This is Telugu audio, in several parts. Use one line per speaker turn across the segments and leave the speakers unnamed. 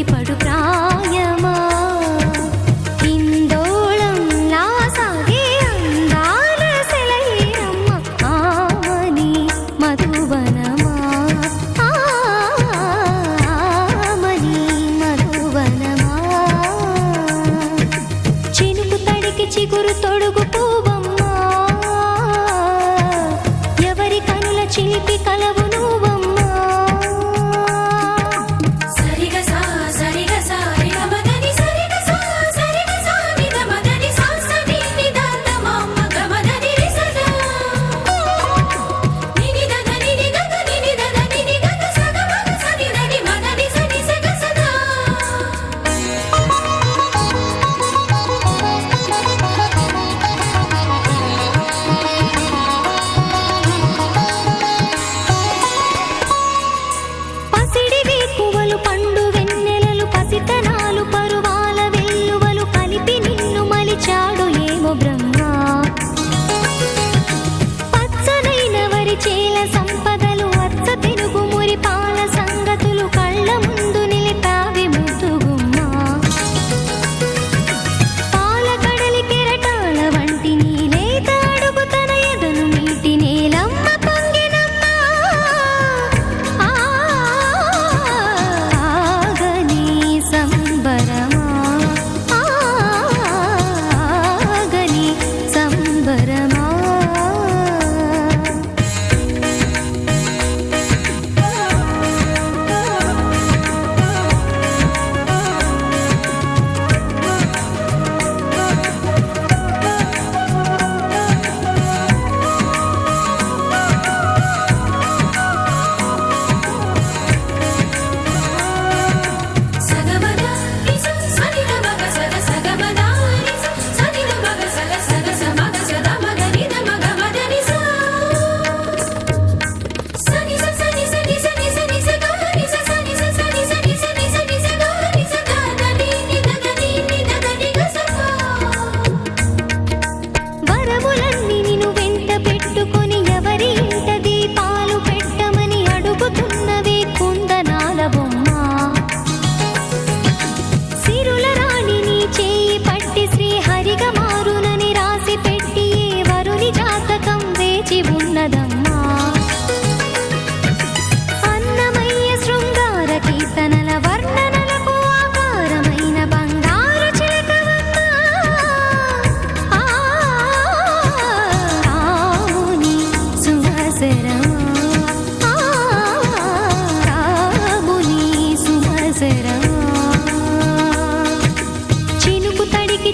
పడు ప్రాయమా ఇందోళంలా సాగే అందాల సెలయేరమ్మ ఆమని మధువనమా ఆమని మధువనమా చినుకు తడికి చిగురు తొడుగు పువ్వమ్మా ఎవరి కనుల చిలిపి కలవు నువ్వమ్మా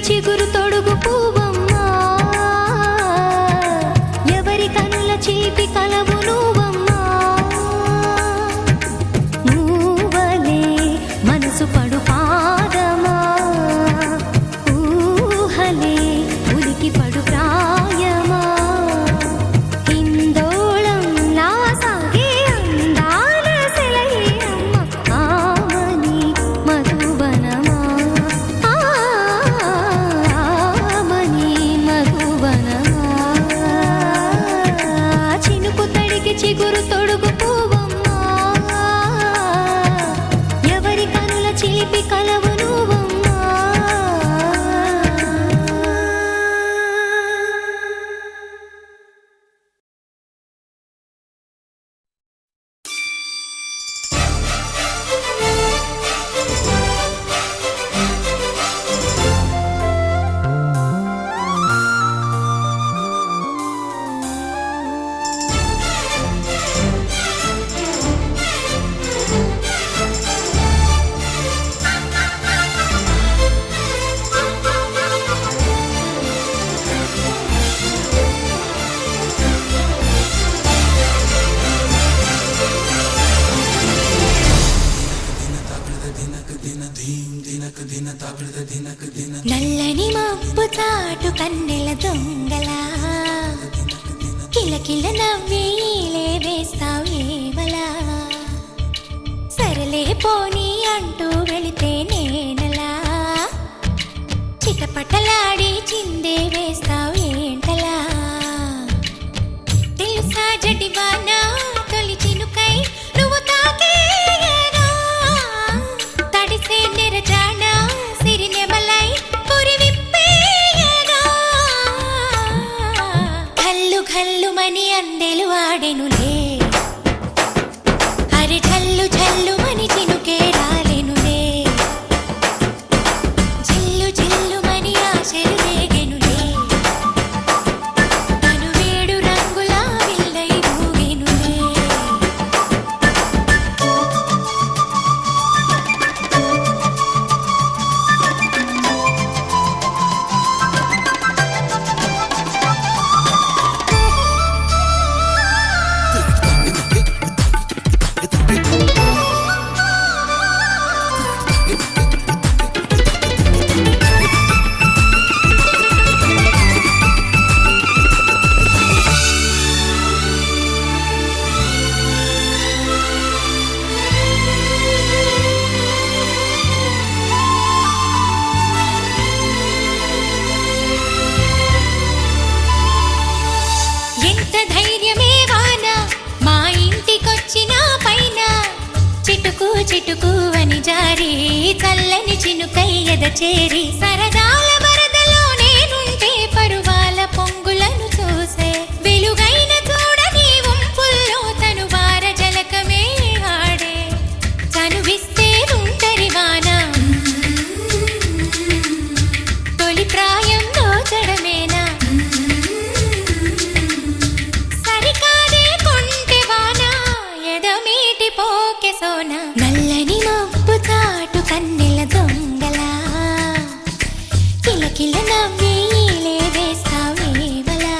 చిగురు తొడుగు పువ్వమ్మా ఎవరి కనుల చిలిపి కలవు నువ్వమ్మా నువ్వలే మనసు పడు పాదమా ఊహలే ఉలికి పడు ప్రాయమా ఇందోళంలా సాగే అందాల సెలయేరమ్మ ఆమని మధువనమా చిగురు తొడుగు పువ్వమ్మా ఎవరి కనుల చిలిపి కలవు నువ్వమ్మా నల్లని మబ్బు తాటు కన్నెల దొంగలా కిలకిల నవ్వేలే వేస్తావు ఏవలా సరలే పోనీ అంటూ వెళితే నేనలా చిటపటలాడి చిందే వేస్తావు ఏంటలా తెలుసా జడివానా తొలి చినుకై నువ్వు తాకేనా తడిసే మని అందెలు ఆడెనులే హరి ఝల్లు ఝల్లు మని చినుకే రాలెనులే జిల్లు జిల్లు మని ఆశలు రేగెనులే తను వేడు రంగుల విల్లై ఊగెనులే ఎంత ధైర్యమే వాన మా ఇంటికొచ్చిన పైన చిటుకు చిటుకు అని జారి చల్లని చినుకై ఎద చేరి సరదాల వరదలో నేనుంటే పరువాల పొంగులను చూసే వెలుగైన చూడని వంపుల్లో తను వార జలకమే ఆడే చనువిస్తే ఉంటరి వాన తొలి ప్రాయం దోచడమేనా పోకే సోన నల్లని మబ్బు చాటు కన్నెల దొంగలా కిలకిల నవ్వి వేస్తావేవలా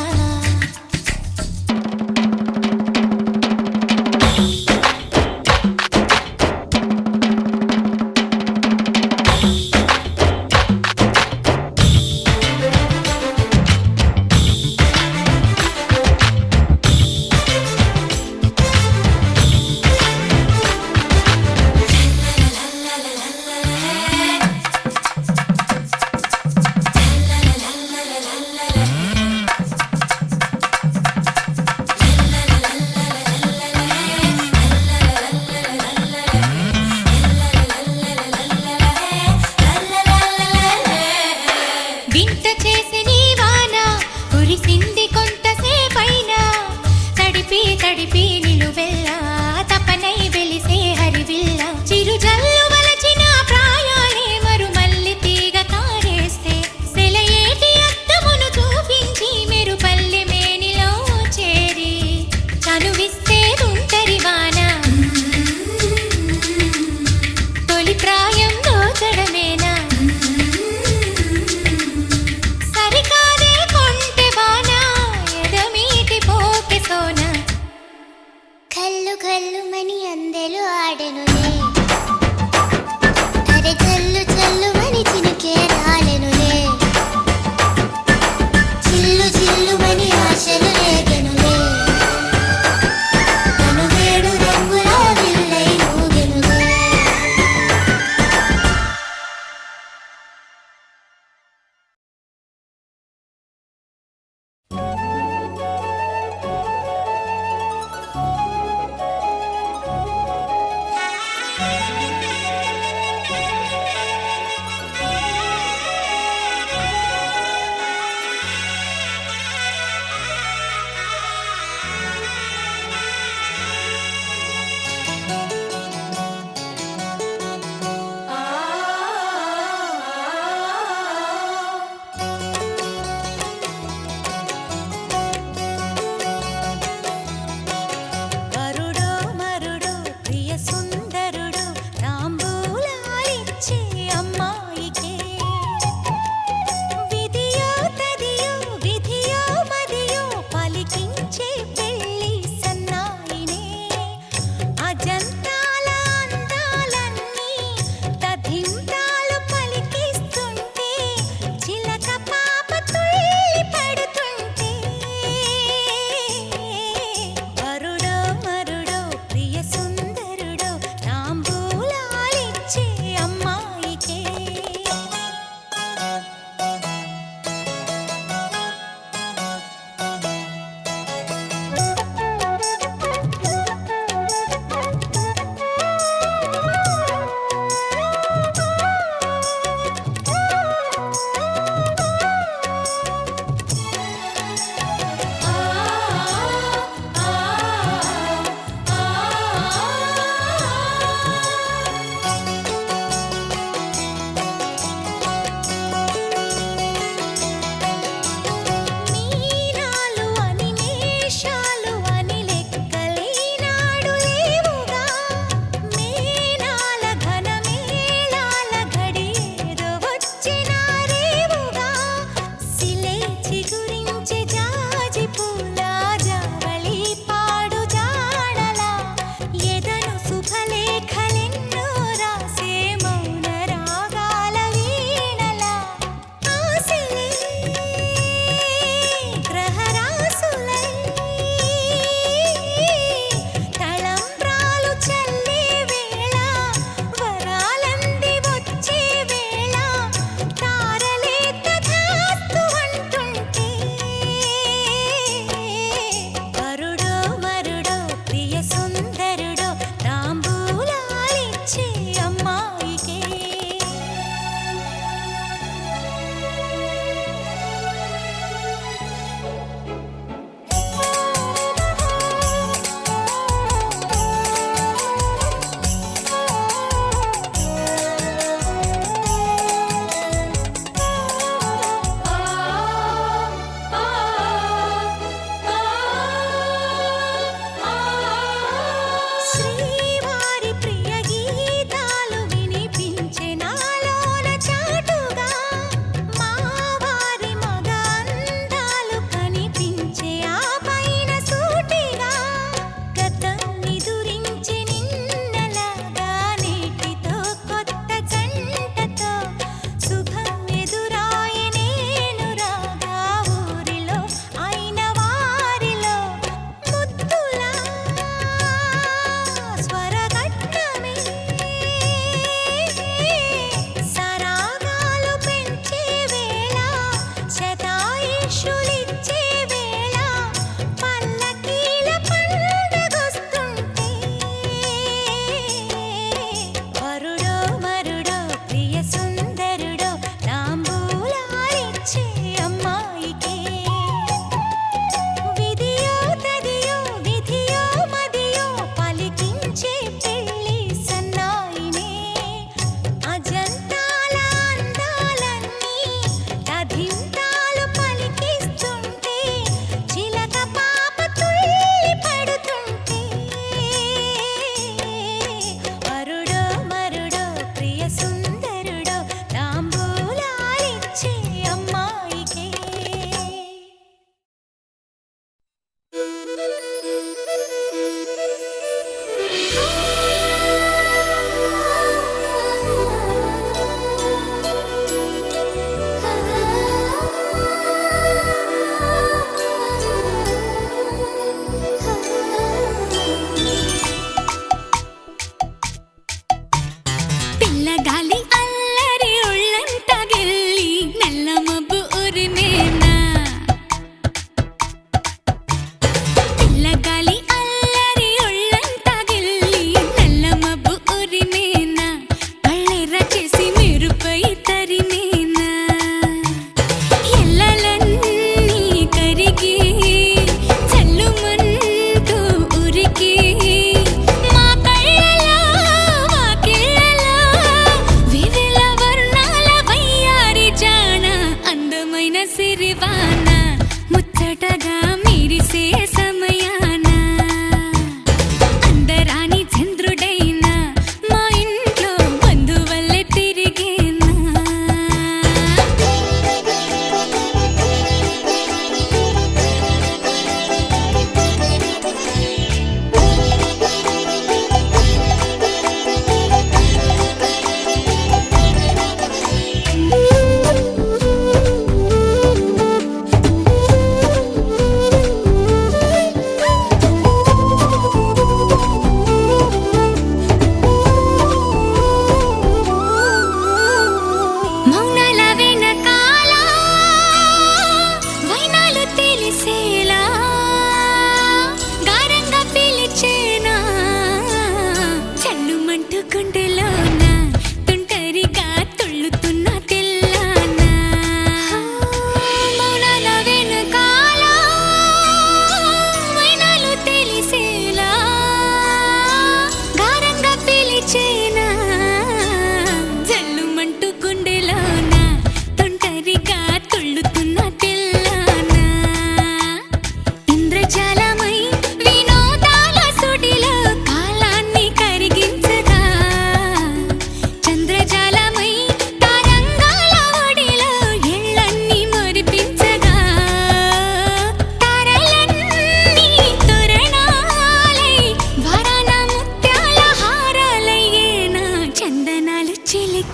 వింత చేసి నీ వాన కురిసింది కొంతసేపైనా తడిపి తడిపి నిలువెల్లా తపనై వెలిసే హరివిల్ల చిరుజల్లు వలచిన ప్రాయాలే మరుమల్లి తీగ కారేస్తే సెలయేటి అద్దమును చూపించి మెరుపల్లి మేనిలో చేరి చనువిస్తే ఉంటరి వాన తొలి ప్రాయం దోచడమేనా కల్లు కల్లు మని అందెలు ఆడెనులే అరే చల్లు చల్లు మని చినుకే రాలెనులే చిల్లు చిల్లు మని ఆశలు రేగెనులే తను వేడు రంగుల విల్లై ఊగెనులే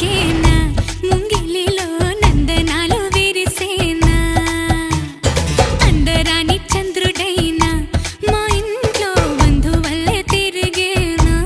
చిలికేనా ముంగిలిలో నందనాలు విరిసేనా అందరాని చంద్రుడైనా మా ఇంట్లో బంధువల్లే తిరిగేనా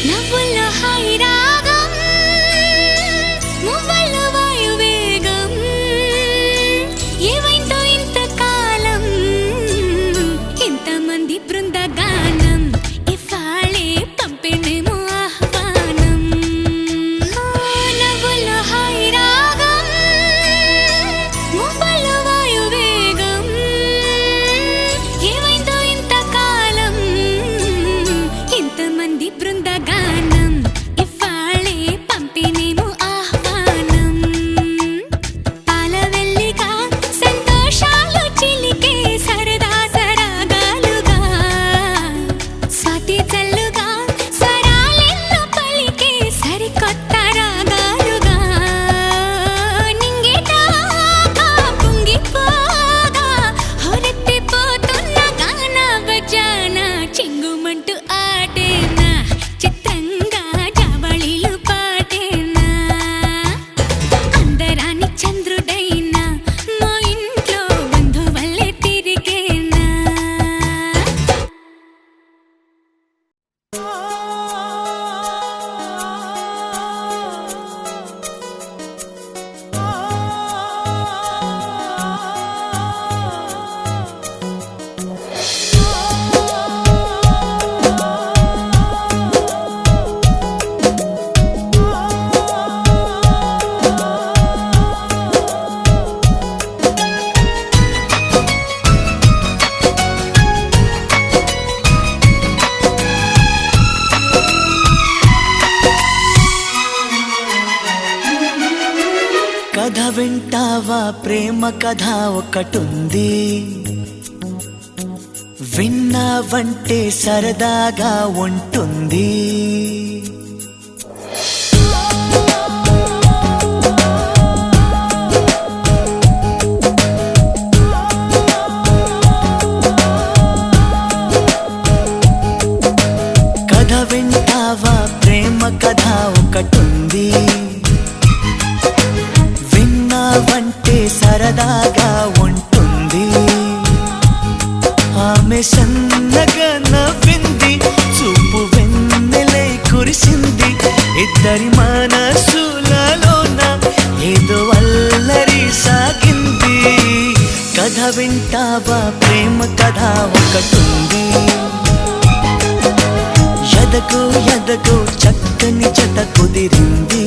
నవ్వుల్లో హాయి రాగం మువ్వల్లో వాయువేగం ఏవైందో ఇంతకాలం ఇంతమంది బృందగానం ఇవాళే పంపిణేమో ఆహ్వానం నవ్వుల్లో హాయి రాగం మువ్వల్లో వాయువేగం ఏవైందో ఇంతకాలం ఇంతమంది బృందగానం ఇవాళే పంపిణేమో ఆహ్వానం పాలవెల్లిగా సంతోషాలు చిలికే సరదా సరాగాలుగా స్వాతి చల్లుగా స్వరాలెన్నో పలికే సరికొత్త రాగాలుగా నింగిటాగా పొంగిపోగా హొరెత్తిపోతున్న గాన బజాన చింగుమంటూ ఆటేనా చిత్రంగా జావళిలు పాటేనా అందరాని చంద్రుడైనా మా ఇంట్లో బంధువల్లే తిరిగేనా
కథ వింటావా ప్రేమ కథ ఒకటుంది విన్నావంటే సరదాగా ఉంటుంది కథ వింటావా ప్రేమ కథ ఒకటుంది విన్నావంటే సరదాగా ఉంటుంది ఆమె సన్నగా నవ్వింది చూపు వెన్నెలై కురిసింది ఇద్దరి మనసులలోన ఏదో అల్లరి సాగింది కథ వింటావా ప్రేమ కథ ఒకటుంది ఎదకు ఎదకు చక్కని జత కుదిరింది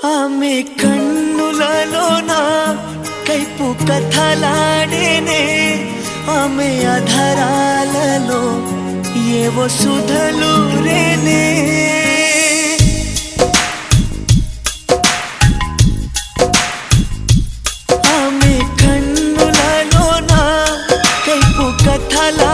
ఆమె కన్నులలోన కైపు కథలాడేనే ఆమె అధరాలలో ఏవో సుధలు రేనే ఆమె కన్నులలోన కైపు కథలా